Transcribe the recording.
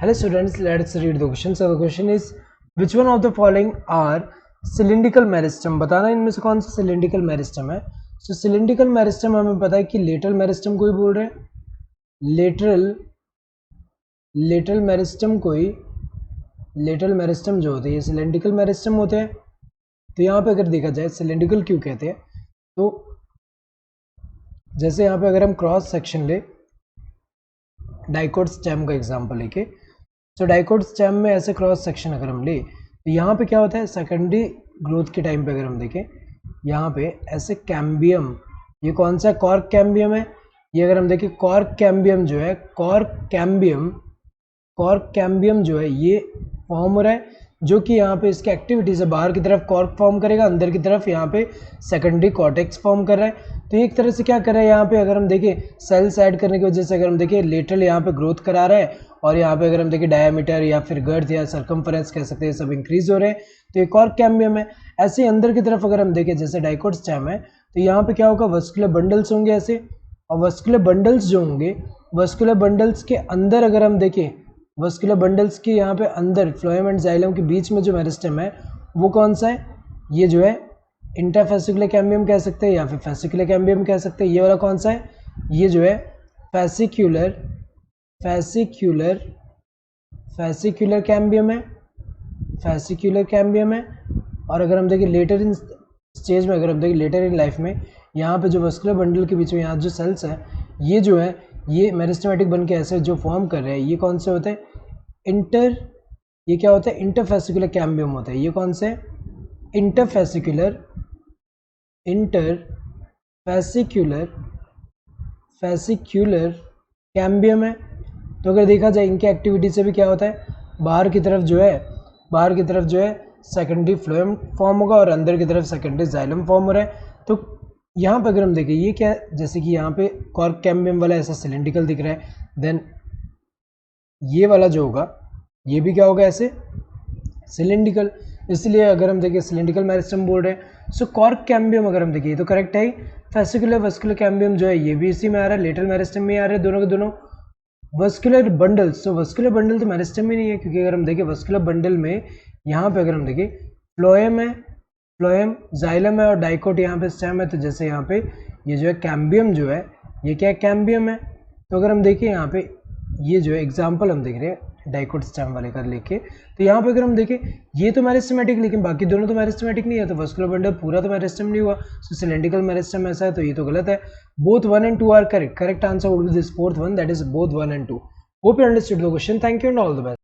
Hello students, let's read the question. So the question is, which one of the following are cylindrical meristem? बताना इनमें से कौन सा cylindrical meristem है. So cylindrical meristem हमें पता है कि lateral मेरिस्टम को ही बोल रहे हैं. lateral मेरिस्टम को ही, lateral मेरिस्टम जो होते हैं ये cylindrical मेरिस्टम होते हैं. तो यहाँ पे अगर देखा जाए cylindrical क्यों कहते हैं, तो जैसे यहाँ पे अगर हम क्रॉस सेक्शन ले डाइकोट स्टेम का एग्जांपल लेके, तो डाइकोट स्टेम में ऐसे क्रॉस सेक्शन अगर हम ले तो यहाँ पे क्या होता है, सेकेंडरी ग्रोथ के टाइम पे अगर हम देखें यहाँ पे ऐसे कैम्बियम, ये कौन सा कॉर्क कैम्बियम है, ये अगर हम देखें कॉर्क कैम्बियम जो है, कॉर्क कैम्बियम जो है ये फॉर्म हो रहा है, जो कि यहाँ पे इसकी एक्टिविटी से बाहर की तरफ कॉर्क फॉर्म करेगा, अंदर की तरफ यहाँ पे सेकेंडरी कॉर्टेक्स फॉर्म कर रहा है. तो एक तरह से क्या कर रहा है यहाँ पे, अगर हम देखें सेल्स ऐड करने की वजह से अगर हम देखें लेटरल यहाँ पे ग्रोथ करा रहा है, और यहाँ पे अगर हम देखें डायमीटर या फिर गर्थ या सर्कमफरेंस कह सकते हैं सब इंक्रीज हो रहे हैं. तो एक और कैम्बियम है. ऐसे अंदर की तरफ अगर हम देखें जैसे डाइकोट स्टेम है, तो यहाँ पे क्या होगा, वस्कुलर बंडल्स होंगे ऐसे, और वस्कुलर बंडल्स जो होंगे, वस्कुलर बंडल्स के अंदर अगर हम देखें, वस्कुलर बंडल्स के यहाँ पे अंदर फ्लोएम एंड जाइलम के बीच में जो मेरिस्टम है वो कौन सा है, ये जो है इंटरफेसिकुलर कैम्बियम कह सकते हैं या फिर फेसिकुलर कैम्बियम कह सकते हैं. ये वाला कौन सा है, ये जो है फेसिकुलर कैम्बियम है, फेसिकुलर कैम्बियम है. और अगर हम देखें लेटर इन स्टेज में, अगर हम देखें लेटर इन लाइफ में, यहाँ पे जो वस्कुलर बंडल के बीच में यहाँ जो सेल्स है ये जो है ये मेरिस्टेमेटिक बन के ऐसे जो फॉर्म कर रहे हैं, ये कौन से होते हैं, ये क्या होता है, इंटरफेसिकुलर कैम्बियम होता है. ये कौन से इंटरफेसिकुलर कैम्बियम है. तो अगर देखा जाए इनकी एक्टिविटी से भी क्या होता है, बाहर की तरफ जो है सेकेंडरी फ्लोएम फॉर्म होगा और अंदर की तरफ सेकेंडरी जाइलम फॉर्म हो रहा है. तो यहाँ पर अगर हम देखें ये क्या है, जैसे कि यहाँ पे कॉर्क कैम्बियम वाला ऐसा सिलेंड्रिकल दिख रहा है, देन ये वाला जो होगा ये भी क्या होगा, ऐसे सिलेंड्रिकल. इसलिए अगर हम देखें सिलेंड्रिकल मेरिस्टम बोल रहे हैं. सो कॉर्क कैम्बियम अगर हम देखें तो करेक्ट है. फेसिकुलर वस्कुलर कैम्बियम जो है ये भी इसी में आ रहा है, लेटरल मेरिस्टम में आ रहा है, दोनों के दोनों. वस्कुलर बंडल्स, तो वस्कुलर बंडल तो मेरिस्टम में नहीं है, क्योंकि अगर हम देखें वस्कुलर बंडल में यहाँ पे अगर हम देखें फ्लोएम है, फ्लोएम जाइलम है और डाइकोट यहाँ पे स्टेम है. तो जैसे यहाँ पे ये जो है कैम्बियम जो है ये क्या है, कैम्बियम है. तो अगर हम देखें यहाँ पे ये जो है एग्जाम्पल हम देख रहे हैं डाइकोट स्टेम वाले का लेके, तो यहाँ पे अगर हम देखें ये तो मेरिस्टेमेटिक, लेकिन बाकी दोनों तो मेरिस्टेमेटिक नहीं है. तो वस्कुलर बंडल पूरा तो मेरिस्टम नहीं हुआ, सो सिलेंड्रिकल मेरिस्टम ऐसा है, तो ये तो गलत है. Both 1 and 2 are correct. Correct answer would be this fourth one, that is both 1 and 2. Hope you understood the question. Thank you and all the best.